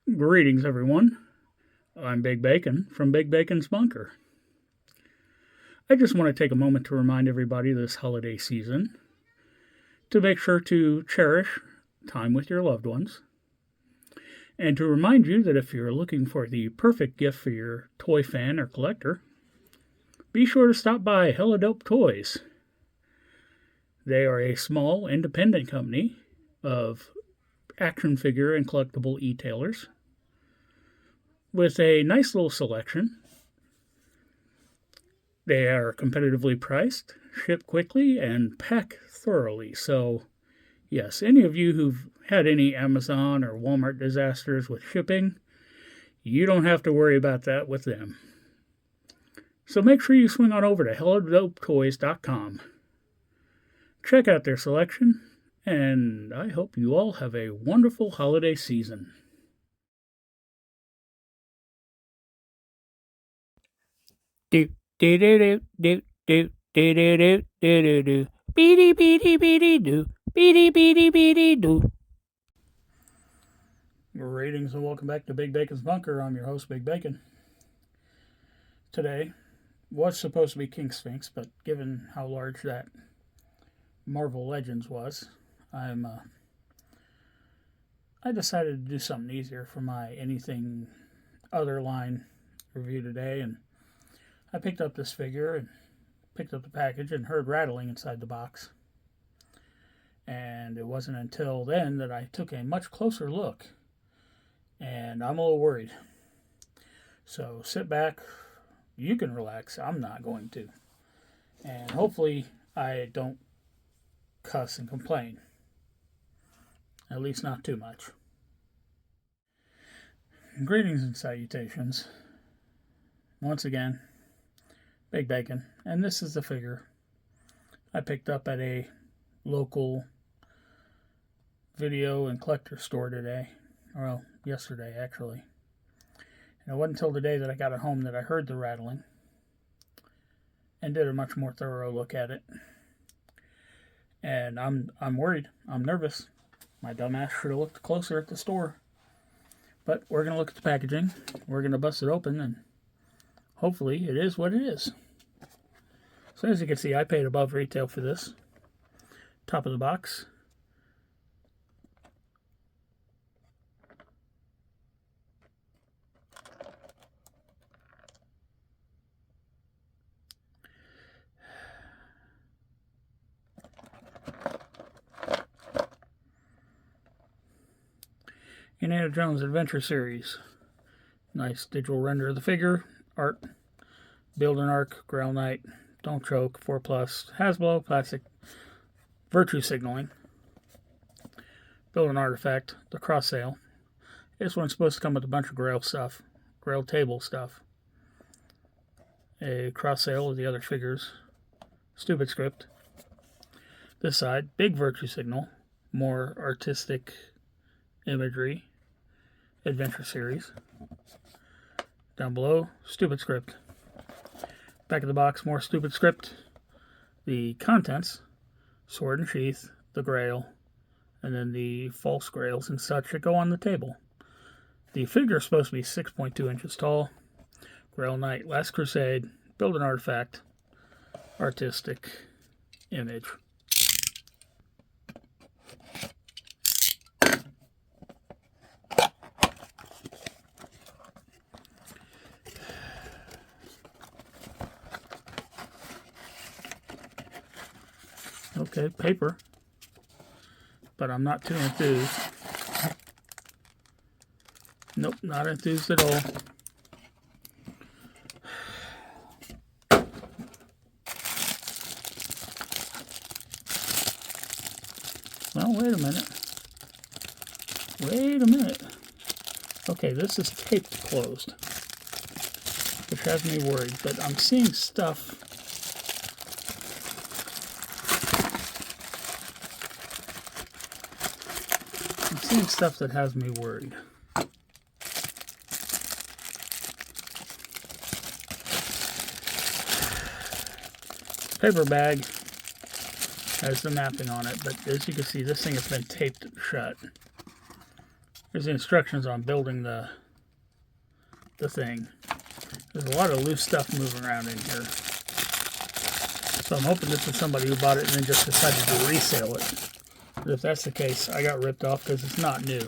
Greetings, everyone. I'm Big Bacon from Big Bacon's Bunker. I just want to take a moment to remind everybody this holiday season to make sure to cherish time with your loved ones, and to remind you that if you're looking for the perfect gift for your toy fan or collector, be sure to stop by Hella Dope Toys. They are a small, independent company of action figure and collectible e-tailers with a nice little selection. They are competitively priced, ship quickly, and pack thoroughly. So, yes, any of you who've had any Amazon or Walmart disasters with shipping, you don't have to worry about that with them. So make sure you swing on over to helladopetoys.com. Check out their selection, and I hope you all have a wonderful holiday season. Do do do do do do do do do do beady beady beady do beady beady beady do. Greetings and welcome back to Big Bacon's Bunker. I'm your host, Big Bacon. Today was supposed to be King Sphinx, but given how large that Marvel Legends was, I decided to do something easier for my anything other line review today, and I picked up this figure and picked up the package and heard rattling inside the box. And it wasn't until then that I took a much closer look, and I'm a little worried. So sit back, you can relax, I'm not going to. And hopefully I don't cuss and complain. At least not too much. Greetings and salutations. Once again, Big Bacon, and this is the figure I picked up at a local video and collector store today. Well, yesterday actually. And it wasn't until today that I got it home that I heard the rattling and did a much more thorough look at it. And I'm worried. I'm nervous. My dumbass should have looked closer at the store. But we're going to look at the packaging. We're going to bust it open, and hopefully it is what it is. So as you can see, I paid above retail for this. Top of the box. Indiana Jones Adventure Series. Nice digital render of the figure. Art. Build an Arc. Grail Knight. Don't Choke. 4+. Hasbro. Classic. Virtue Signaling. Build an Artifact. The Cross Sale. This one's supposed to come with a bunch of Grail stuff. Grail table stuff. A cross sale of the other figures. Stupid script. This side. Big Virtue Signal. More artistic imagery. Adventure Series. Down below, stupid script. Back of the box, more stupid script. The contents, sword and sheath, the Grail, and then the false Grails and such that go on the table. The figure is supposed to be 6.2 inches tall. Grail Knight, Last Crusade, Build an Artifact, artistic image. Okay, paper, but I'm not too enthused. Nope, not enthused at all. Well, wait a minute. Wait a minute. Okay, this is taped closed, which has me worried, but I'm seeing stuff. Stuff that has me worried. Paper bag has the mapping on it, but as you can see, this thing has been taped shut. There's the instructions on building the thing. There's a lot of loose stuff moving around in here. So I'm hoping this is somebody who bought it and then just decided to resell it. But if that's the case, I got ripped off because it's not new.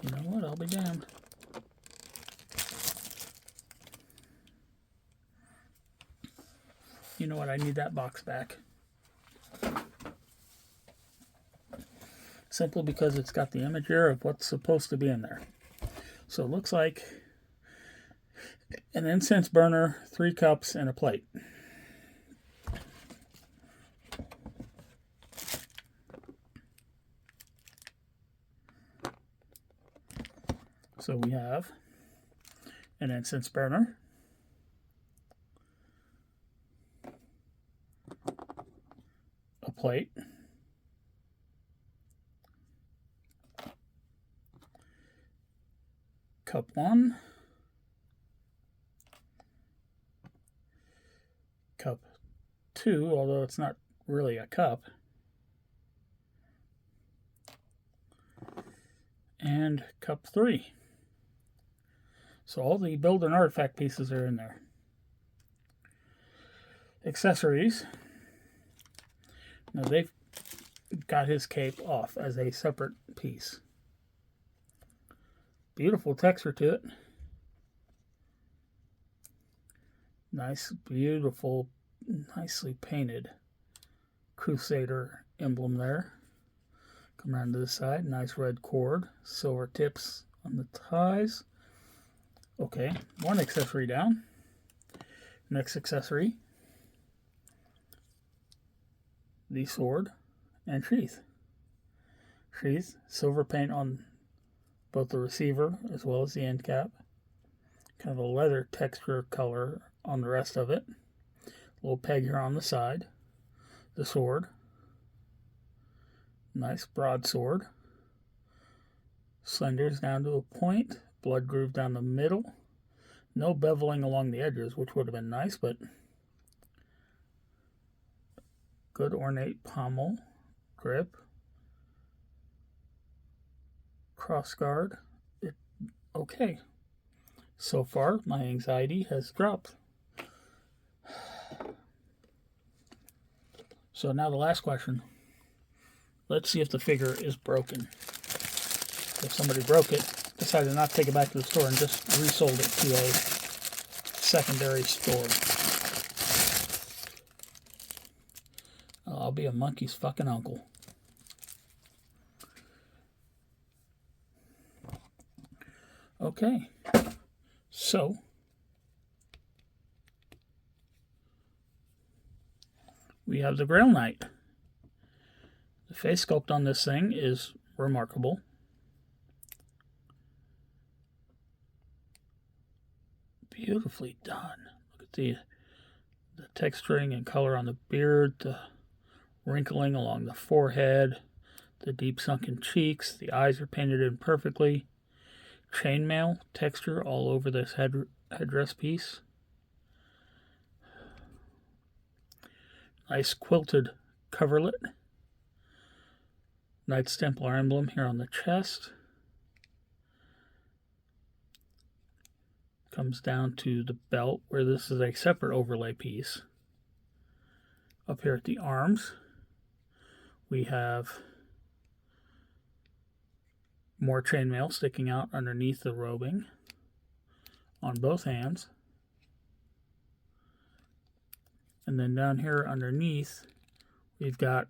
You know what? I'll be damned. You know what? I need that box back. Simply because it's got the image here of what's supposed to be in there. So it looks like an incense burner, 3 cups, and a plate. So we have an incense burner, a plate, cup 1, cup 2, although it's not really a cup, and cup 3. So all the build and artifact pieces are in there. Accessories. Now they've got his cape off as a separate piece. Beautiful texture to it. Nice, beautiful, nicely painted Crusader emblem there. Come around to the side. Nice red cord. Silver tips on the ties. Okay, one accessory down. Next accessory. The sword and sheath. Sheath, silver paint on both the receiver as well as the end cap. Kind of a leather texture color on the rest of it. A little peg here on the side. The sword. Nice broadsword. Slenders down to a point. Blood groove down the middle. No beveling along the edges, which would have been nice, but good ornate pommel, grip, crossguard. Okay. So far, my anxiety has dropped. So now the last question. Let's see if the figure is broken. If somebody broke it, decided not to take it back to the store and just resold it to a secondary store. I'll be a monkey's fucking uncle. Okay, so we have the Grail Knight. The face sculpt on this thing is remarkable. Beautifully done. Look at the texturing and color on the beard, the wrinkling along the forehead, the deep sunken cheeks. The eyes are painted in perfectly. Chainmail texture all over this headdress piece. Nice quilted coverlet. Knights Templar emblem here on the chest. Comes down to the belt, where this is a separate overlay piece. Up here at the arms, we have more chainmail sticking out underneath the robing on both hands. And then down here underneath, we've got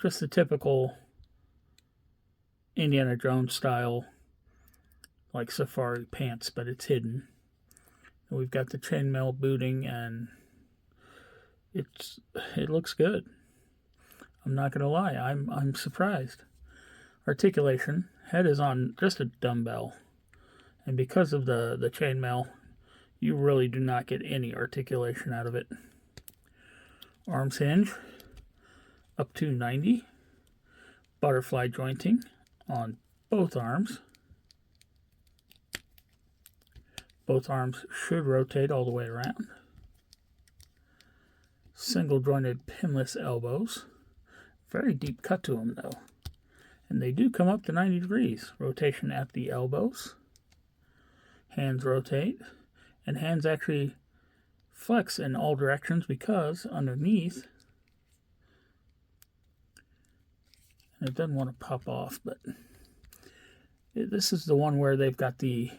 just the typical Indiana Jones style, like safari pants, but it's hidden. And we've got the chainmail booting, and it looks good. I'm not gonna lie, I'm surprised. Articulation, head is on just a dumbbell, and because of the chainmail, you really do not get any articulation out of it. Arms hinge up to 90. Butterfly jointing on both arms. Both arms should rotate all the way around. Single jointed pinless elbows. Very deep cut to them though. And they do come up to 90 degrees. Rotation at the elbows. Hands rotate. And hands actually flex in all directions because underneath, and it doesn't want to pop off, but this is the one where they've got the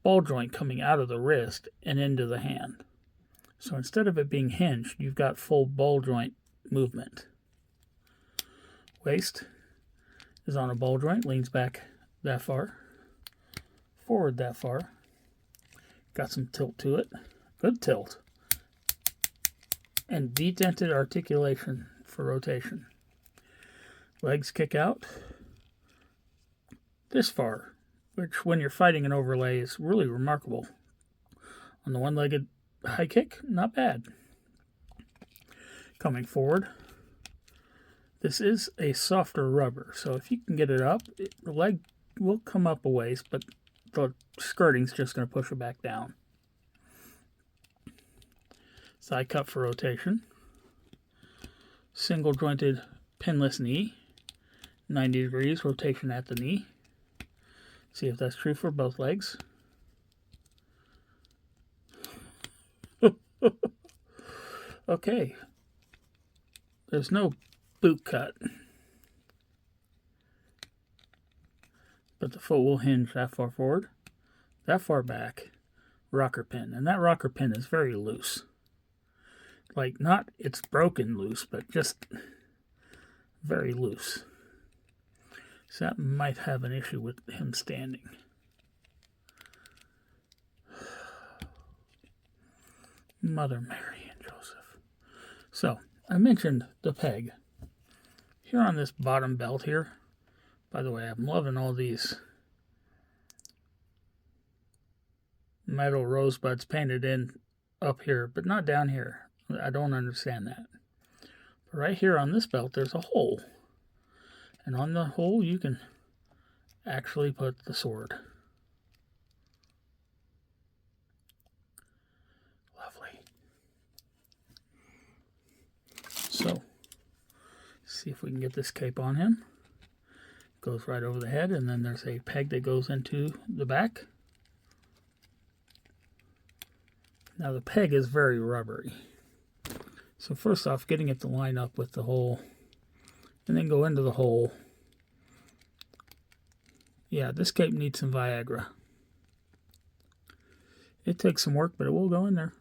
ball joint coming out of the wrist and into the hand. So instead of it being hinged, you've got full ball joint movement. Waist is on a ball joint, leans back that far, forward that far. Got some tilt to it. Good tilt. And detented articulation for rotation. Legs kick out this far, which when you're fighting an overlay is really remarkable. On the one-legged high kick, not bad. Coming forward. This is a softer rubber, so if you can get it up, the leg will come up a ways, but the skirting's just going to push it back down. Side cut for rotation. Single jointed pinless knee. 90 degrees rotation at the knee. See if that's true for both legs. Okay. There's no boot cut. But the foot will hinge that far forward, that far back. Rocker pin. And that rocker pin is very loose. Like, not it's broken loose, but just very loose. So that might have an issue with him standing. Mother Mary and Joseph. So, I mentioned the peg. Here on this bottom belt here, by the way, I'm loving all these metal rosebuds painted in up here, but not down here. I don't understand that. But right here on this belt, there's a hole. And on the hole, you can actually put the sword. Lovely. So, see if we can get this cape on him. Goes right over the head, and then there's a peg that goes into the back. Now the peg is very rubbery. So first off, getting it to line up with the hole, and then go into the hole. Yeah, this cape needs some Viagra. It takes some work, but it will go in there.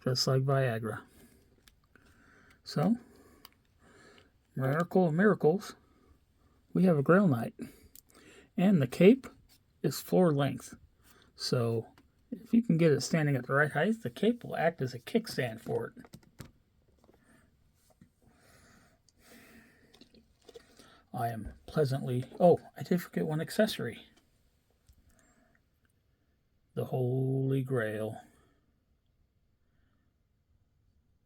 Just like Viagra. So, miracle of miracles, we have a Grail Knight. And the cape is floor length. So, if you can get it standing at the right height, the cape will act as a kickstand for it. I am pleasantly... Oh, I did forget one accessory. The Holy Grail.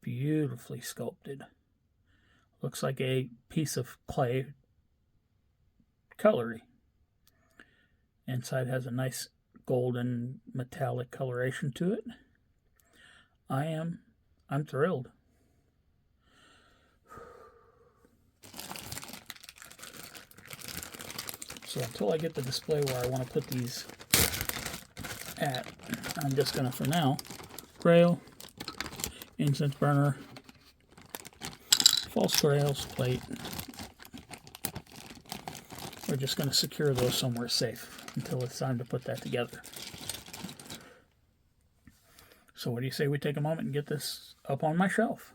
Beautifully sculpted. Looks like a piece of clay cutlery. Inside has a nice golden metallic coloration to it. I'm thrilled. So until I get the display where I want to put these at, I'm just going to, for now, Grail, incense burner, false grails, plate. We're just going to secure those somewhere safe until it's time to put that together. So what do you say we take a moment and get this up on my shelf?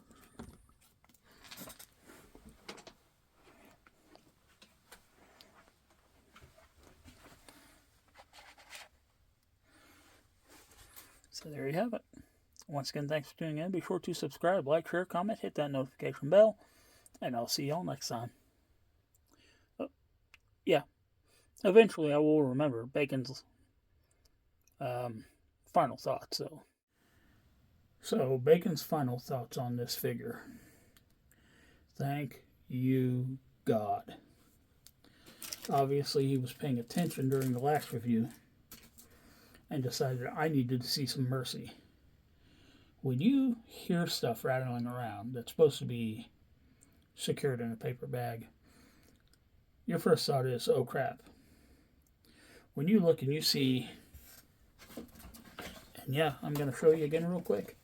So there you have it. Once again, thanks for tuning in. Be sure to subscribe, like, share, comment, hit that notification bell, and I'll see y'all next time. Yeah, eventually I will remember Bacon's final thoughts. So Bacon's final thoughts on this figure. Thank you, God. Obviously, he was paying attention during the last review. and decided I needed to see some mercy. When you hear stuff rattling around that's supposed to be secured in a paper bag, your first thought is, oh crap. When you look and you see, and yeah, I'm going to show you again real quick.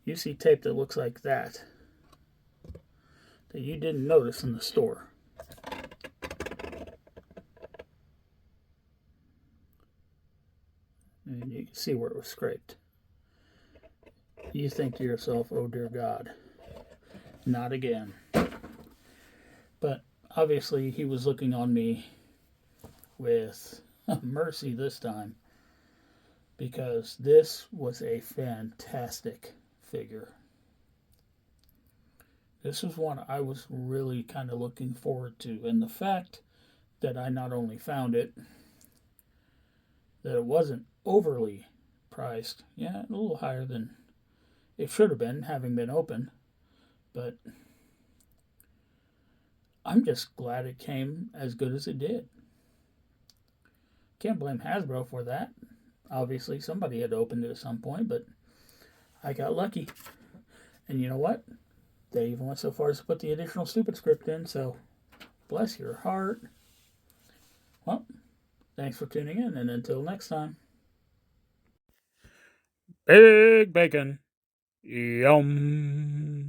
You see tape that looks like that you didn't notice in the store. And you can see where it was scraped. You think to yourself, oh dear God, not again. But obviously he was looking on me with mercy this time, because this was a fantastic figure. This was one I was really kind of looking forward to, and the fact that I not only found it, that it wasn't overly priced, yeah, a little higher than it should have been, having been open, but I'm just glad it came as good as it did. Can't blame Hasbro for that. Obviously, somebody had opened it at some point, but I got lucky. And you know what? They even went so far as to put the additional stupid script in, so bless your heart. Well, thanks for tuning in, and until next time. Big bacon. Yum.